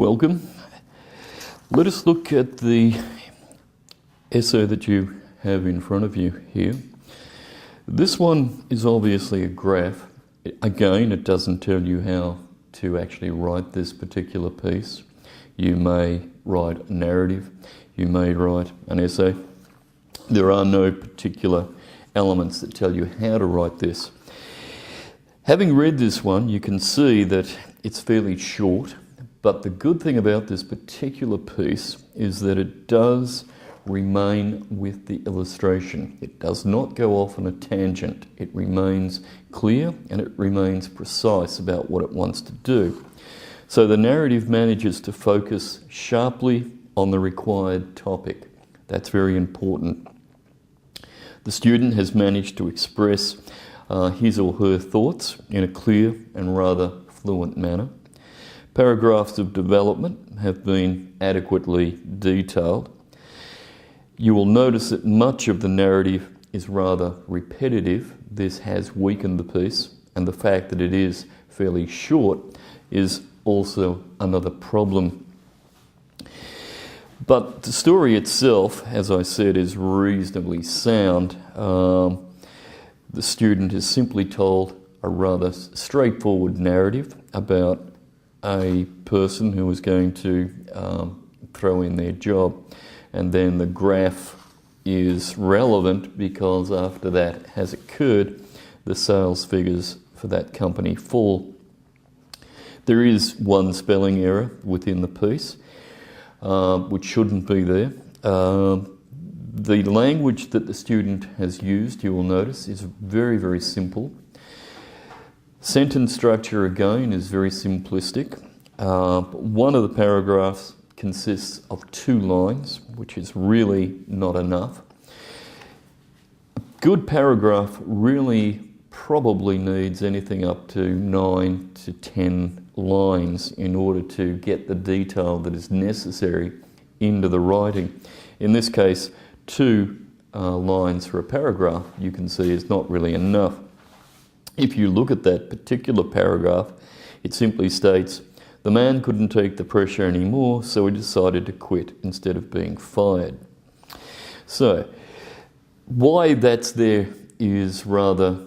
Welcome. Let us look at the essay that you have in front of you here. This one is obviously a graph. Again, it doesn't tell you how to actually write this particular piece. You may write a narrative, you may write an essay. There are no particular elements that tell you how to write this. Having read this one, you can see that it's fairly short, but the good thing about this particular piece is that it does remain with the illustration. It does not go off on a tangent. It remains clear and it remains precise about what it wants to do. So the narrative manages to focus sharply on the required topic. That's very important. The student has managed to express his or her thoughts in a clear and rather fluent manner. Paragraphs of development have been adequately detailed. You will notice that much of the narrative is rather repetitive. This has weakened the piece, and the fact that it is fairly short is also another problem. But the story itself, as I said, is reasonably sound. The student is simply told a rather straightforward narrative about a person who is going to throw in their job, and then the graph is relevant because after that has occurred, the sales figures for that company fall. There is one spelling error within the piece, which shouldn't be there. The language that the student has used, you will notice, is very, very simple. Sentence structure, again, is very simplistic. One of the paragraphs consists of 2 lines, which is really not enough. A good paragraph really probably needs anything up to 9 to 10 lines in order to get the detail that is necessary into the writing. In this case, 2 lines for a paragraph, you can see, is not really enough. If you look at that particular paragraph, it simply states, the man couldn't take the pressure anymore, so he decided to quit instead of being fired. So, why that's there is rather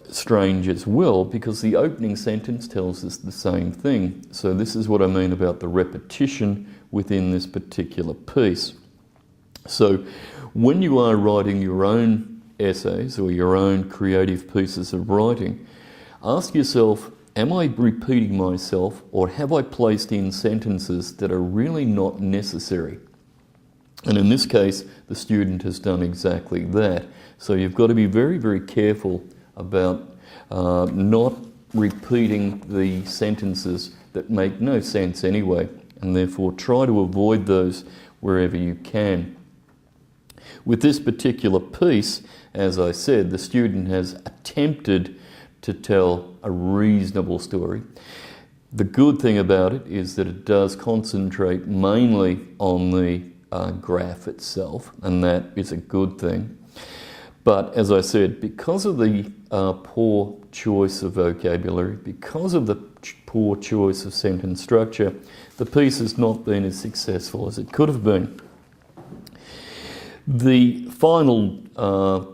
strange as well, because the opening sentence tells us the same thing. So this is what I mean about the repetition within this particular piece. So when you are writing your own essays or your own creative pieces of writing, ask yourself, am I repeating myself, or have I placed in sentences that are really not necessary? And in this case, the student has done exactly that. So you've got to be very, very careful about not repeating the sentences that make no sense anyway, and therefore try to avoid those wherever you can. With this particular piece, as I said, the student has attempted to tell a reasonable story. The good thing about it is that it does concentrate mainly on the graph itself, and that is a good thing. But as I said, because of the poor choice of vocabulary, because of the poor choice of sentence structure, the piece has not been as successful as it could have been. The final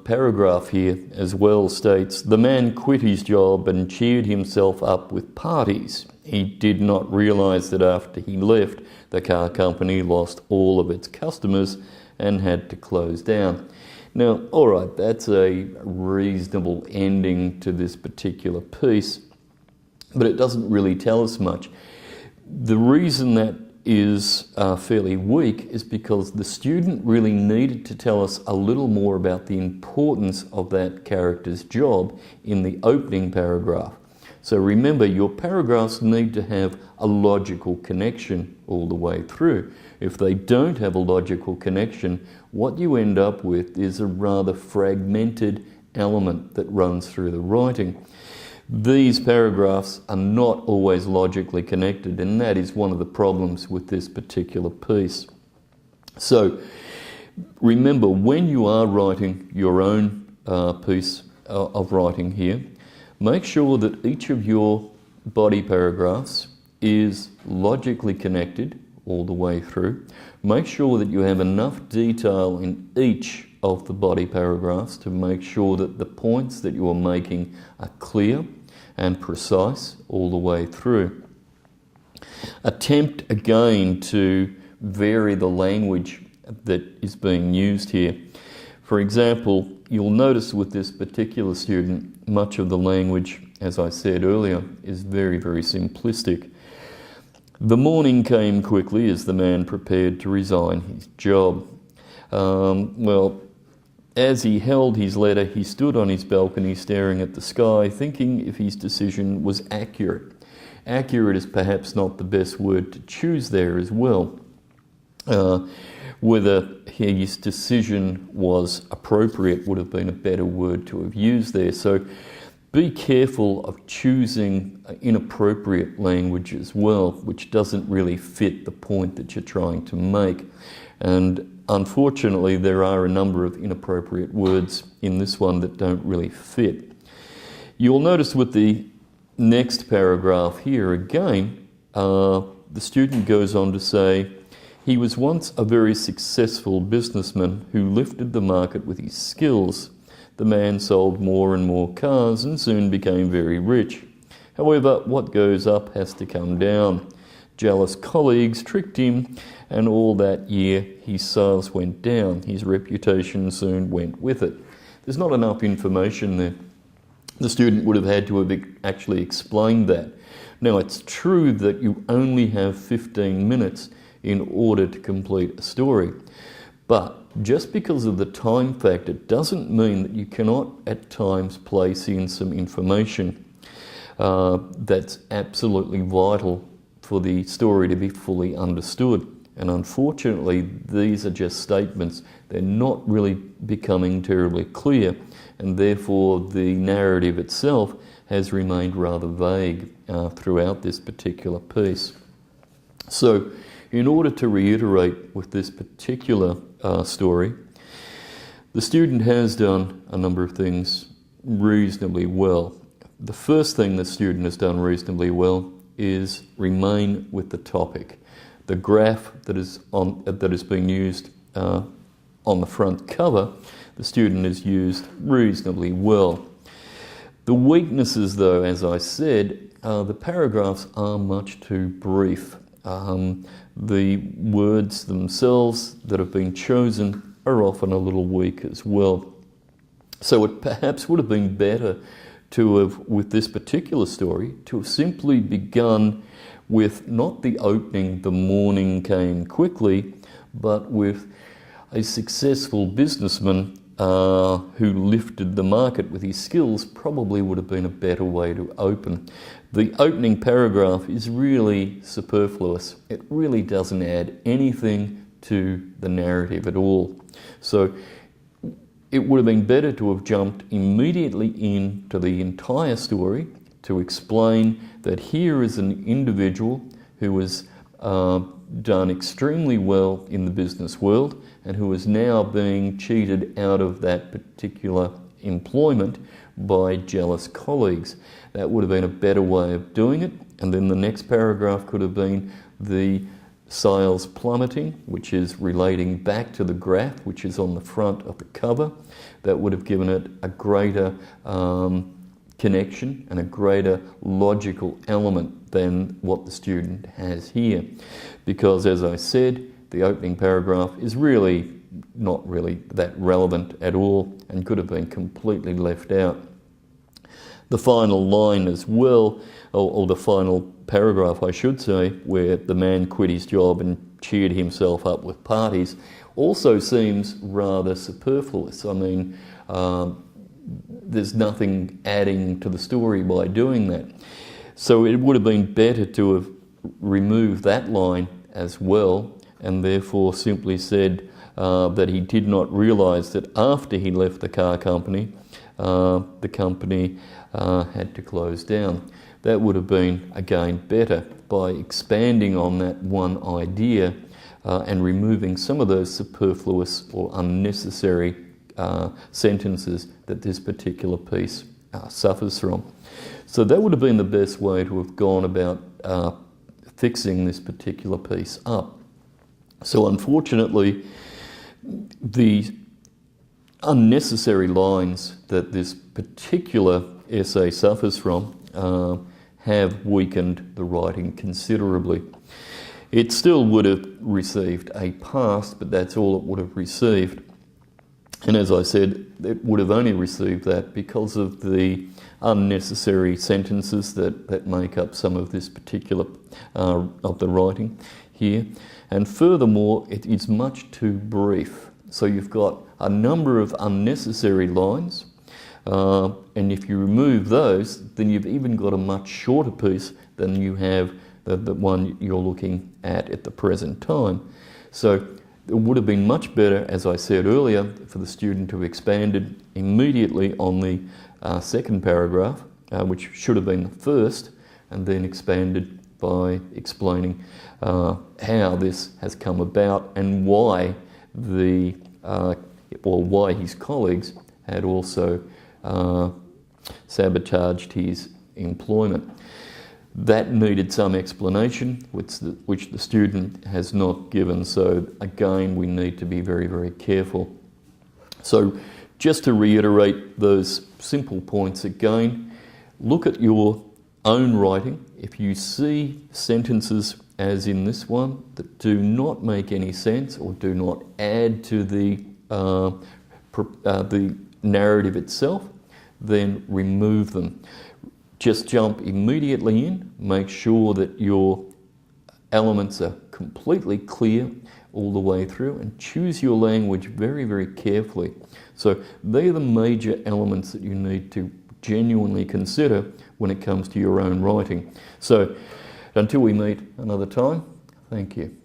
paragraph here as well states, the man quit his job and cheered himself up with parties. He did not realise that after he left, the car company lost all of its customers and had to close down. Now, all right, that's a reasonable ending to this particular piece, but it doesn't really tell us much. The reason that is fairly weak is because the student really needed to tell us a little more about the importance of that character's job in the opening paragraph. So remember, your paragraphs need to have a logical connection all the way through. If they don't have a logical connection, what you end up with is a rather fragmented element that runs through the writing. These paragraphs are not always logically connected, and that is one of the problems with this particular piece. So remember, when you are writing your own piece of writing here, make sure that each of your body paragraphs is logically connected all the way through. Make sure that you have enough detail in each of the body paragraphs to make sure that the points that you are making are clear and precise all the way through. Attempt again to vary the language that is being used here. For example, you'll notice with this particular student, much of the language, as I said earlier, is very, very simplistic. The morning came quickly as the man prepared to resign his job. Well, as he held his letter, he stood on his balcony staring at the sky, thinking if his decision was accurate. Accurate is perhaps not the best word to choose there as well. Whether his decision was appropriate would have been a better word to have used there. So be careful of choosing inappropriate language as well, which doesn't really fit the point that you're trying to make. And unfortunately, there are a number of inappropriate words in this one that don't really fit. You'll notice with the next paragraph here again, the student goes on to say, he was once a very successful businessman who lifted the market with his skills. The man sold more and more cars and soon became very rich. However, what goes up has to come down. Jealous colleagues tricked him, and all that year his sales went down. His reputation soon went with it. There's not enough information there. The student would have had to have actually explained that. Now, it's true that you only have 15 minutes in order to complete a story. But just because of the time factor doesn't mean that you cannot at times place in some information that's absolutely vital for the story to be fully understood. And unfortunately, these are just statements. They're not really becoming terribly clear, and therefore the narrative itself has remained rather vague throughout this particular piece. So, in order to reiterate with this particular story, the student has done a number of things reasonably well. The first thing the student has done reasonably well is remain with the topic. The graph that is being used on the front cover, the student has used reasonably well. The weaknesses, though, as I said, the paragraphs are much too brief. The words themselves that have been chosen are often a little weak as well. So it perhaps would have been better to have, with this particular story, to have simply begun with not the opening, the morning came quickly, but with a successful businessman who lifted the market with his skills. Probably would have been a better way to open. The opening paragraph is really superfluous. It really doesn't add anything to the narrative at all. So it would have been better to have jumped immediately into the entire story to explain that here is an individual who has done extremely well in the business world and who is now being cheated out of that particular employment by jealous colleagues. That would have been a better way of doing it. And then the next paragraph could have been the sales plummeting, which is relating back to the graph, which is on the front of the cover. That would have given it a greater connection and a greater logical element than what the student has here. Because, as I said, the opening paragraph is really not really that relevant at all and could have been completely left out. The final line as well, or the final paragraph I should say, where the man quit his job and cheered himself up with parties, also seems rather superfluous. I mean, there's nothing adding to the story by doing that. So it would have been better to have removed that line as well, and therefore simply said that he did not realise that after he left the car company, the company had to close down. That would have been, again, better by expanding on that one idea and removing some of those superfluous or unnecessary sentences that this particular piece suffers from. So that would have been the best way to have gone about fixing this particular piece up. So unfortunately, the unnecessary lines that this particular essay suffers from have weakened the writing considerably. It still would have received a pass, but that's all it would have received. And as I said, it would have only received that because of the unnecessary sentences that make up some of this particular of the writing here. And furthermore, it is much too brief. So you've got a number of unnecessary lines, and if you remove those, then you've even got a much shorter piece than you have the one you're looking at the present time. So it would have been much better, as I said earlier, for the student to have expanded immediately on the second paragraph, which should have been the first, and then expanded by explaining how this has come about and why why his colleagues had also sabotaged his employment. That needed some explanation, which the student has not given. So again, we need to be very, very careful. So just to reiterate those simple points again, look at your own writing. If you see sentences, as in this one, that do not make any sense or do not add to the narrative itself, then remove them. Just jump immediately in, make sure that your elements are completely clear all the way through, and choose your language very, very carefully. So they're the major elements that you need to genuinely consider when it comes to your own writing. So until we meet another time, thank you.